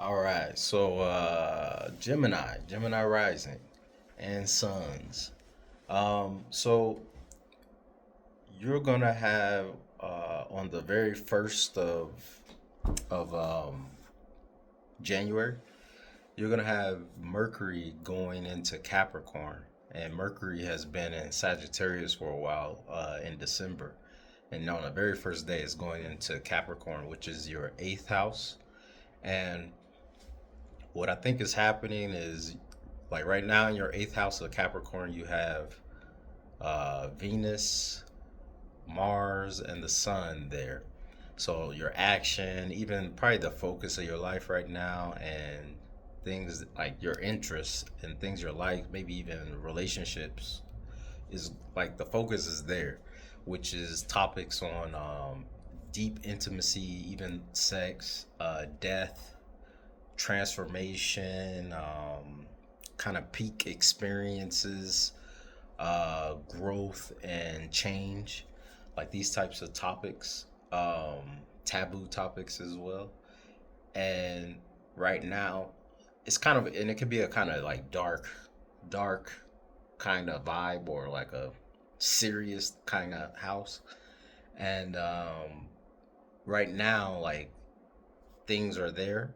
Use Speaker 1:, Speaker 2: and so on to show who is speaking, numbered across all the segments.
Speaker 1: All right, so Gemini Rising and Suns. So you're gonna have on the very first of January, you're gonna have Mercury going into Capricorn, and Mercury has been in Sagittarius for a while in December, and on the very first day, it's going into Capricorn, which is your eighth house, and what I think is happening is like right now in your eighth house of Capricorn, you have Venus, Mars, and the Sun there. So your action, even probably the focus of your life right now, and things like your interests and things you like, maybe even relationships, is like the focus is there, which is topics on deep intimacy, even sex, death, transformation, kind of peak experiences, growth and change, like these types of topics, taboo topics as well. And right now, it's kind of, and it could be a kind of like dark kind of vibe or like a serious kind of house. And right now, like things are there.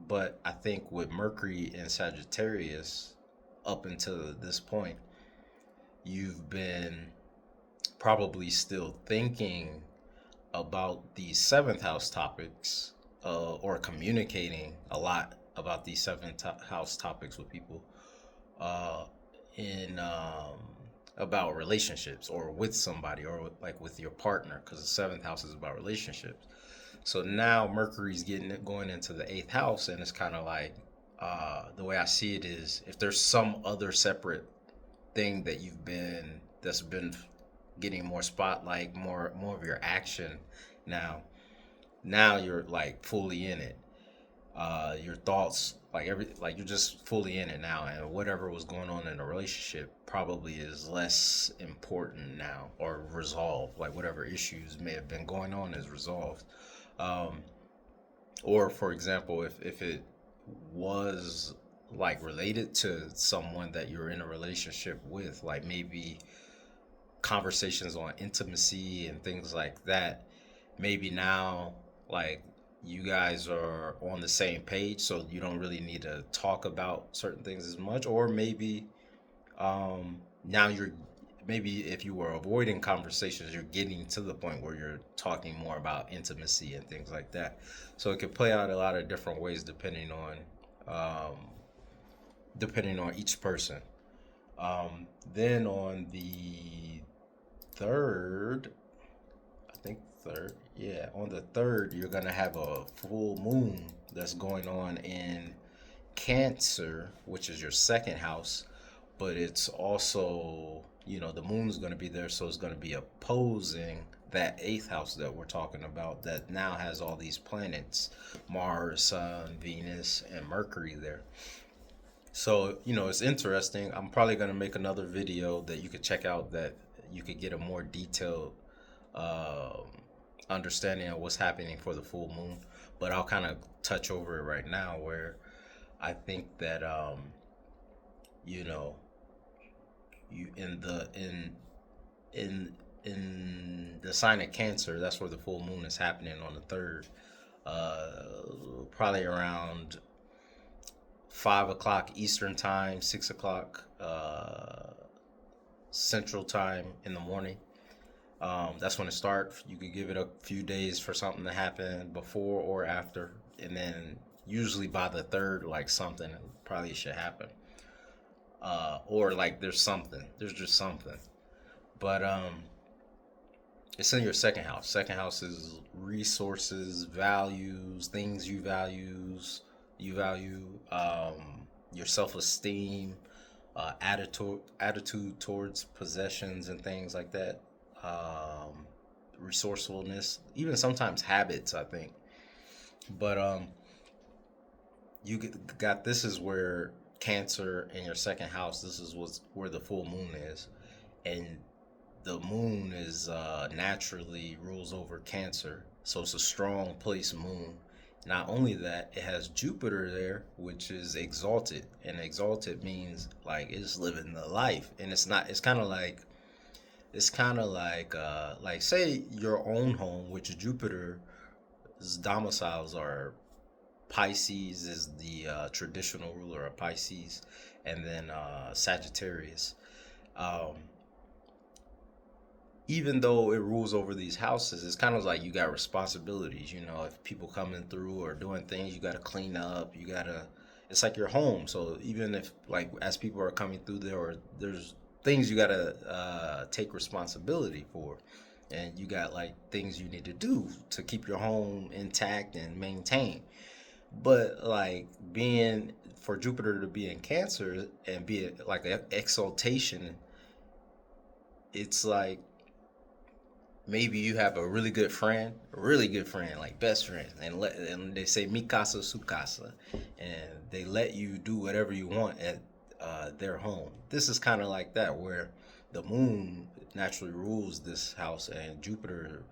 Speaker 1: But I think with Mercury in Sagittarius, up until this point, you've been probably still thinking about these seventh house topics, or communicating a lot about these house topics with people, uh, in about relationships or with somebody or like with your partner, because the seventh house is about relationships. So now Mercury's getting it going into the eighth house, and it's kind of like the way I see it is if there's some other separate thing that that's been getting more spotlight, more of your action now. Now you're like fully in it. Your thoughts, like you're just fully in it now, and whatever was going on in a relationship probably is less important now or resolved. Like whatever issues may have been going on is resolved. Um, or for example, if it was like related to someone that you're in a relationship with, like maybe conversations on intimacy and things like that, maybe now like you guys are on the same page, so you don't really need to talk about certain things as much. Or maybe now you're, maybe if you were avoiding conversations, you're getting to the point where you're talking more about intimacy and things like that. So it could play out a lot of different ways um, depending on each person. Then on the third, I think third, yeah, on the third, you're gonna have a full moon that's going on in Cancer, which is your second house, but it's also, the moon's going to be there, so it's going to be opposing that eighth house that we're talking about that now has all these planets, Mars, Sun, Venus, and Mercury there. So, it's interesting. I'm probably going to make another video that you could check out, that you could get a more detailed um understanding of what's happening for the full moon. But I'll kind of touch over it right now, where I think that you know, you in in the sign of Cancer, that's where the full moon is happening on the third. Probably around 5 o'clock Eastern time, 6 o'clock Central time in the morning. That's when it starts. You could give it a few days for something to happen before or after, and then usually by the third, like something probably should happen. Or like there's just something. But it's in your second house. Second house is resources, values, things you value, your self-esteem, attitude towards possessions and things like that. Um, Resourcefulness, even sometimes habits, I think. But got this is where Cancer in your second house. This is where the full moon is, and the moon is naturally rules over Cancer, so it's a strong place moon, Not only that, it has Jupiter there, which is exalted, and exalted means like it's living the life, and it's not. It's kind of like say your own home, which Jupiter's domiciles are Pisces is the traditional ruler of Pisces, and then Sagittarius. Um, Even though it rules over these houses, it's kind of like you got responsibilities. You know, if people coming through or doing things, you got to clean up. You got to. It's like your home. So even if like as people are coming through there, or there's things you got to take responsibility for, and you got like things you need to do to keep your home intact and maintained. But like being for Jupiter to be in Cancer and be like an exaltation, it's like maybe you have a really good friend, like best friend, and they say mi casa su casa, and they let you do whatever you want at their home. This is kind of like that, where the moon naturally rules this house, and Jupiter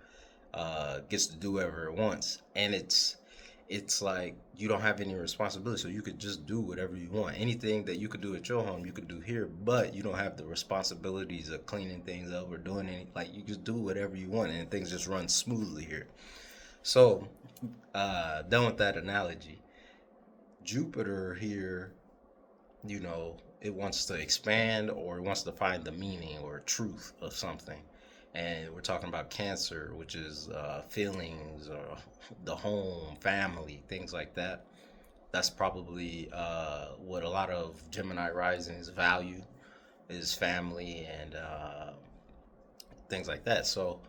Speaker 1: gets to do whatever it wants, and it's like you don't have any responsibility, so you could just do whatever you want. Anything that you could do at your home, you could do here, but you don't have the responsibilities of cleaning things up or doing any, like you just do whatever you want, and things just run smoothly here. So, done with that analogy. Jupiter here, it wants to expand or it wants to find the meaning or truth of something. And we're talking about Cancer, which is feelings or the home, family, things like that. That's probably what a lot of Gemini risings value is family and things like that. So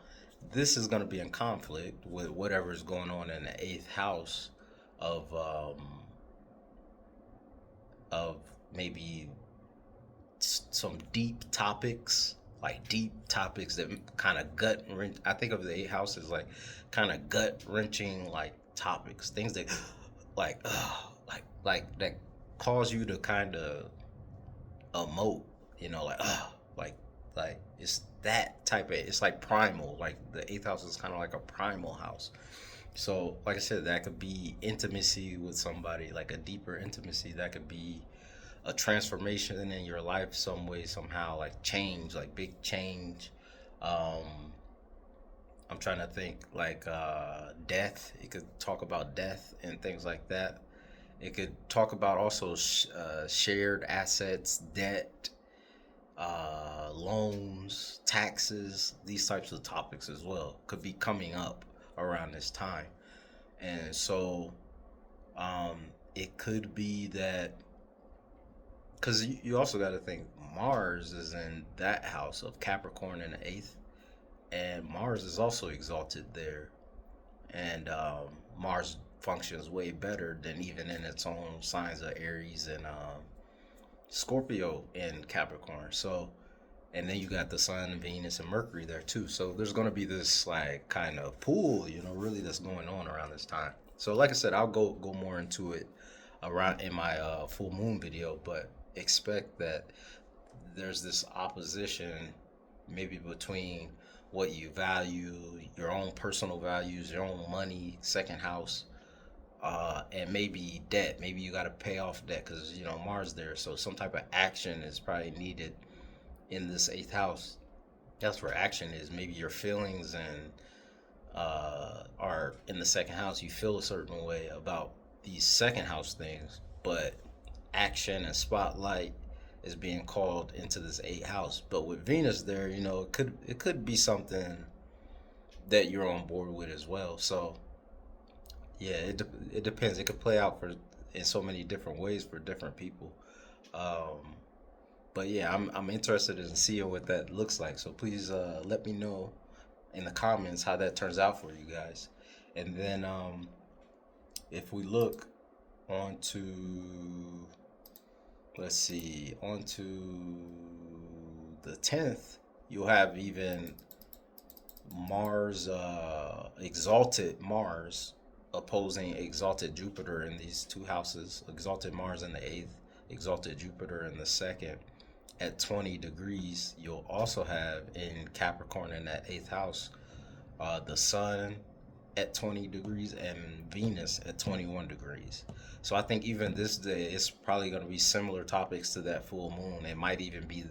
Speaker 1: this is going to be in conflict with whatever is going on in the eighth house of of maybe some deep topics that kind of gut wrench. I think of the eighth house as like kind of gut wrenching like topics, things that like that cause you to kind of emote, like it's that type of, it's like primal, like the eighth house is kind of like a primal house. So like I said, that could be intimacy with somebody, like a deeper intimacy. That could be a transformation in your life some way, somehow, like change, like big change. um I'm trying to think, like death. It could talk about death and things like that. It could talk about also shared assets, debt, loans, taxes. These types of topics as well could be coming up around this time. And so um, it could be that, because you also got to think Mars is in that house of Capricorn in the eighth, and Mars is also exalted there. And Mars functions way better than even in its own signs of Aries and Scorpio in Capricorn. So, and then you got the Sun and Venus and Mercury there too. So there's going to be this like kind of pool, really that's going on around this time. So, like I said, I'll go more into it around in my full moon video, but expect that there's this opposition maybe between what you value, your own personal values, your own money, second house, and maybe debt. Maybe you got to pay off debt because Mars there. So some type of action is probably needed in this eighth house. That's where action is. Maybe your feelings and are in the second house. You feel a certain way about these second house things, but action and spotlight is being called into this eighth house. But with Venus there, it could be something that you're on board with as well. So yeah, it depends. It could play out for in so many different ways for different people. Um, but yeah, I'm interested in seeing what that looks like. So please let me know in the comments how that turns out for you guys. And then if we look onto, let's see, onto the 10th, you'll have even Mars, exalted Mars opposing exalted Jupiter in these two houses. Exalted Mars in the eighth, exalted Jupiter in the second at 20 degrees. You'll also have in Capricorn in that eighth house the Sun at 20 degrees and Venus at 21 degrees. So I think even this day, it's probably going to be similar topics to that full moon. It might even be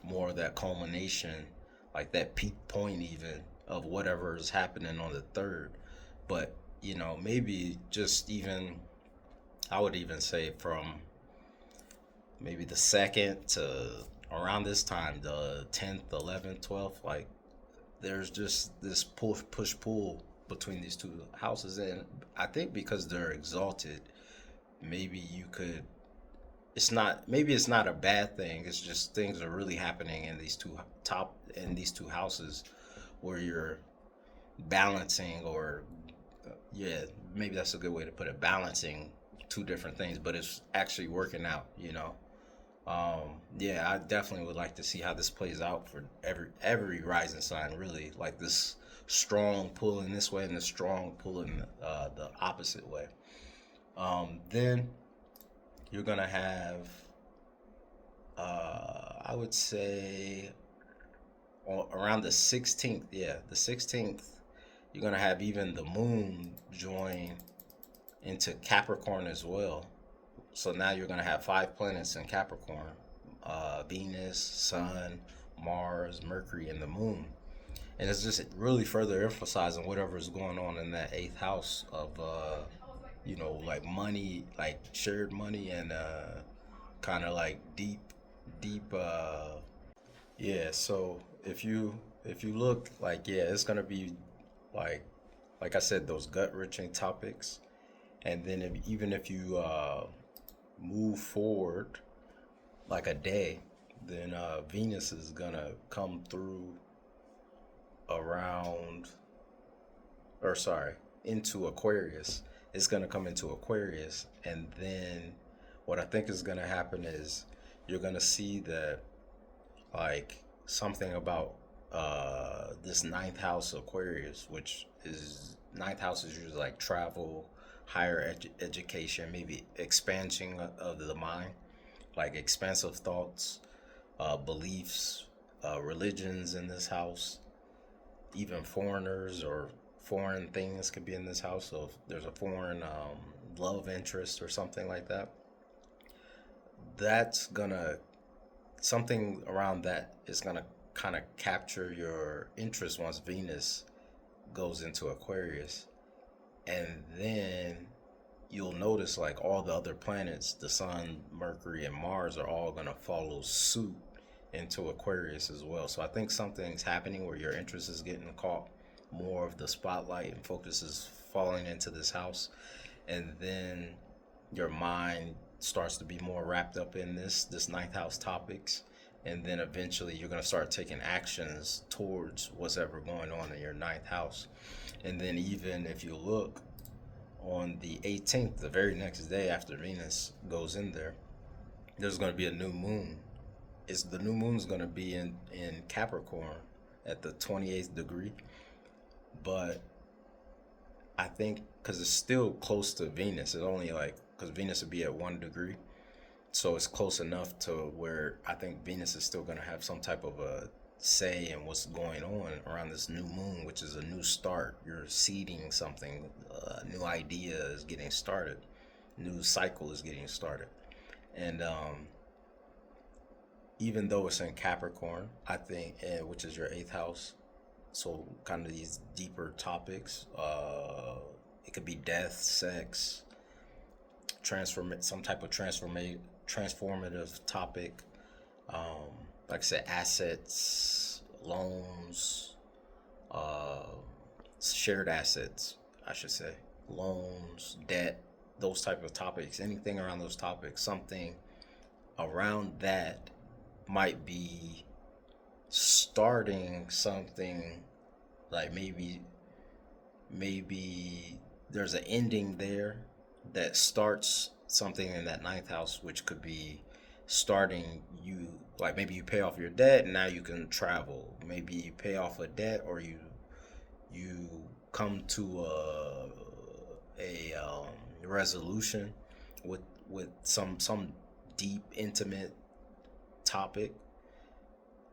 Speaker 1: more of that culmination, like that peak point, even of whatever is happening on the third. But, maybe just even, I would even say from maybe the second to around this time, the 10th, 11th, 12th, like there's just this push pull between these two houses. And I think because they're exalted, maybe you could, it's not a bad thing. It's just things are really happening in these two houses where you're balancing, or yeah, maybe that's a good way to put it, balancing two different things, but it's actually working out. Yeah, I definitely would like to see how this plays out for every rising sign, really. Like this strong pull in this way and the strong pull in the opposite way. Then you're gonna have, I would say, around the 16th. Yeah, the 16th, you're gonna have even the moon join into Capricorn as well. So now you're going to have five planets in Capricorn: Venus, Sun, Mars, Mercury, and the Moon. And it's just really further emphasizing whatever is going on in that eighth house of, like money, like shared money, and kind of like deep. Yeah. So if you look, like, yeah, it's gonna be like like I said, those gut wrenching topics. And then even if you move forward like a day, then Venus is gonna come through around, or sorry, into Aquarius. It's gonna come into Aquarius, and then what I think is gonna happen is you're gonna see that, like, something about this ninth house Aquarius, which is ninth house is usually like travel, higher education, maybe expansion of the mind, like expansive thoughts, beliefs, religions in this house, even foreigners or foreign things could be in this house. So if there's a foreign love interest or something like that, that's gonna, something around that is gonna kind of capture your interest once Venus goes into Aquarius. And then you'll notice, like, all the other planets, the Sun, Mercury, and Mars, are all going to follow suit into Aquarius as well. So I think something's happening where your interest is getting caught, more of the spotlight and focus is falling into this house. And then your mind starts to be more wrapped up in this ninth house topics. And then eventually you're going to start taking actions towards what's ever going on in your ninth house. And then even if you look on the 18th, the very next day after Venus goes in there, there's going to be a new moon. The new moon's going to be in Capricorn at the 28th degree. But I think because it's still close to Venus, it's only like, because Venus would be at 1 degree. So it's close enough to where I think Venus is still going to have some type of a say in what's going on around this new moon, which is a new start. You're seeding something, a new idea is getting started, new cycle is getting started. And even though it's in Capricorn, I think, which is your eighth house, so kind of these deeper topics, it could be death, sex, some type of transformative topic. Like I said, assets, loans, shared assets, I should say, loans, debt, those type of topics. Anything around those topics, something around that might be starting something, like maybe there's an ending there that starts something in that ninth house, which could be starting you, like maybe you pay off your debt and now you can travel. Maybe you pay off a debt, or you come to a resolution with some deep intimate topic.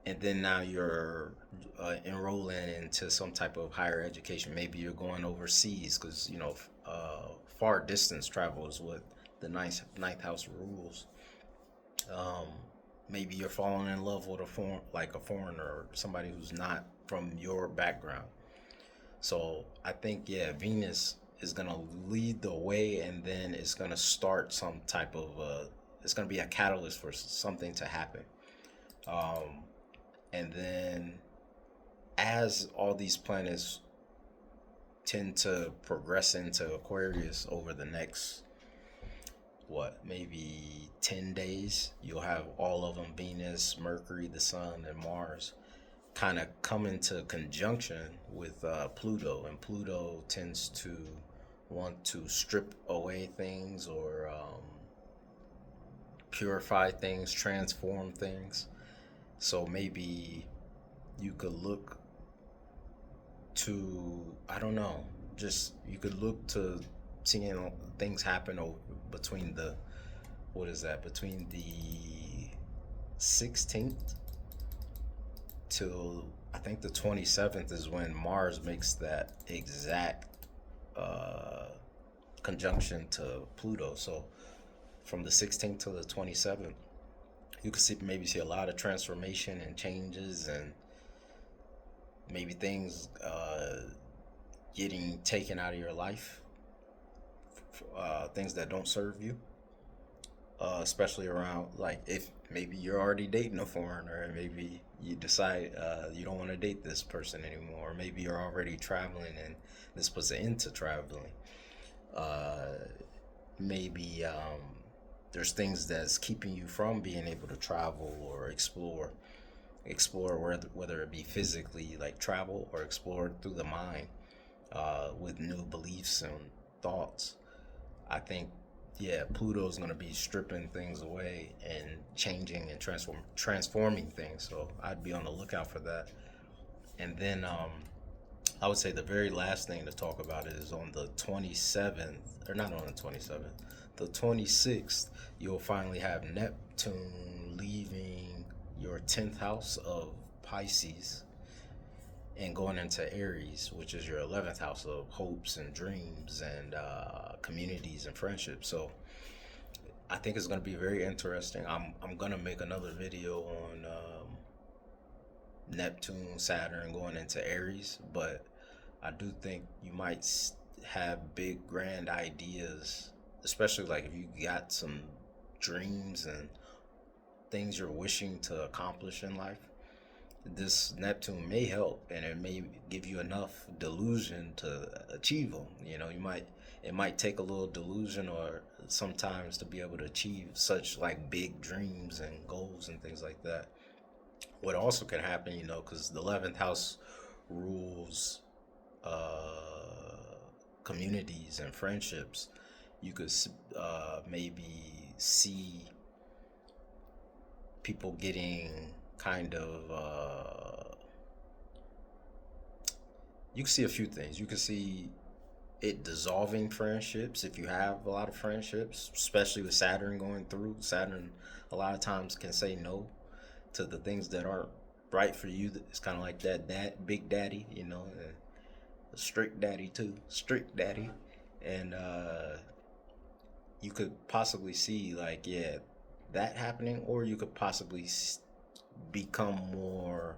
Speaker 1: and then now you're enrolling into some type of higher education. Maybe you're going overseas because far distance travel is what the ninth house rules. Um, Maybe you're falling in love with a foreigner or somebody who's not from your background. So I think, yeah, Venus is gonna lead the way, and then it's gonna start some type of it's gonna be a catalyst for something to happen. Um, and then as all these planets tend to progress into Aquarius over the next, what, maybe 10 days, you'll have all of them, Venus, Mercury, the Sun, and Mars, kind of come into conjunction with Pluto. And Pluto tends to want to strip away things or purify things, transform things. So maybe you could look to, I don't know, just you could look to seeing things happen over between the, what is that, between the 16th till I think the 27th is when Mars makes that exact uh, conjunction to Pluto. So from the 16th to the 27th, you could see a lot of transformation and changes, and maybe things getting taken out of your life, things that don't serve you, especially around, like, if maybe you're already dating a foreigner and maybe you decide you don't want to date this person anymore, or maybe you're already traveling and this puts an end to traveling. uh, Maybe there's things that's keeping you from being able to travel or explore, whether it be physically, like travel, or explore through the mind with new beliefs and thoughts. I think, yeah, Pluto's gonna be stripping things away and changing and transforming things. So I'd be on the lookout for that. And then I would say the very last thing to talk about is on the 27th, or not on the 27th, the 26th. You'll finally have Neptune leaving your 10th house of Pisces and going into Aries, which is your 11th house of hopes and dreams and communities and friendships. So I think it's going to be very interesting. I'm going to make another video on Neptune, Saturn going into Aries, but I do think you might have big, grand ideas, especially like if you got some dreams and things you're wishing to accomplish in life. This Neptune may help, and it may give you enough delusion to achieve them. It might take a little delusion or sometimes to be able to achieve such like big dreams and goals and things like that. What also can happen, because the 11th house rules communities and friendships, you could maybe see people getting kind of you can see a few things. You can see it dissolving friendships if you have a lot of friendships, especially with Saturn going through. Saturn a lot of times can say no to the things that aren't right for you. It's kind of like that big daddy, a strict daddy too, strict daddy. And you could possibly see, like, yeah, that happening, or you could possibly become more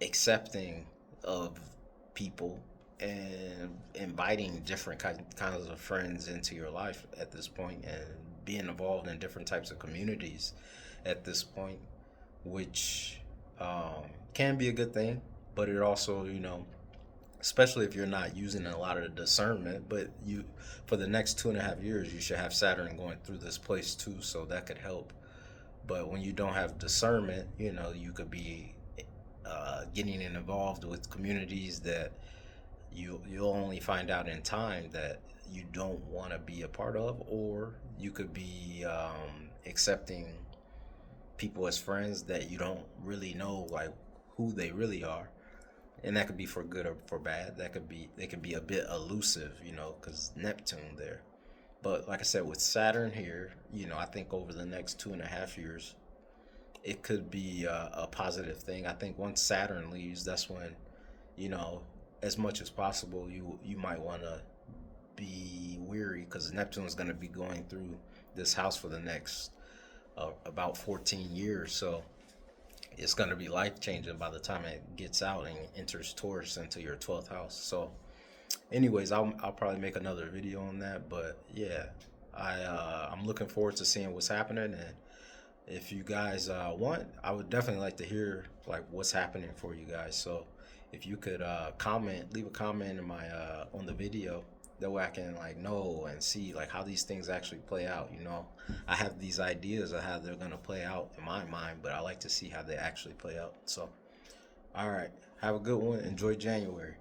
Speaker 1: accepting of people and inviting different kinds of friends into your life at this point, and being involved in different types of communities at this point, which can be a good thing. But it also, especially if you're not using a lot of the discernment, but for the next 2.5 years, you should have Saturn going through this place too, so that could help. But when you don't have discernment, you could be getting involved with communities that you'll only find out in time that you don't want to be a part of, or you could be accepting people as friends that you don't really know, like, who they really are. And that could be for good or for bad. They could be a bit elusive, because Neptune there. But like I said, with Saturn here, I think over the next 2.5 years, it could be a positive thing. I think once Saturn leaves, that's when, you know, as much as possible, you might want to be weary because Neptune's going to be going through this house for the next about 14 years. So it's going to be life changing by the time it gets out and enters Taurus into your 12th house. So, anyways, I'll probably make another video on that. But yeah, I'm looking forward to seeing what's happening. And if you guys want, I would definitely like to hear like what's happening for you guys. So if you could leave a comment in my on the video, that way I can like know and see like how these things actually play out. I have these ideas of how they're gonna play out in my mind, but I like to see how they actually play out. So, all right, have a good one. Enjoy January.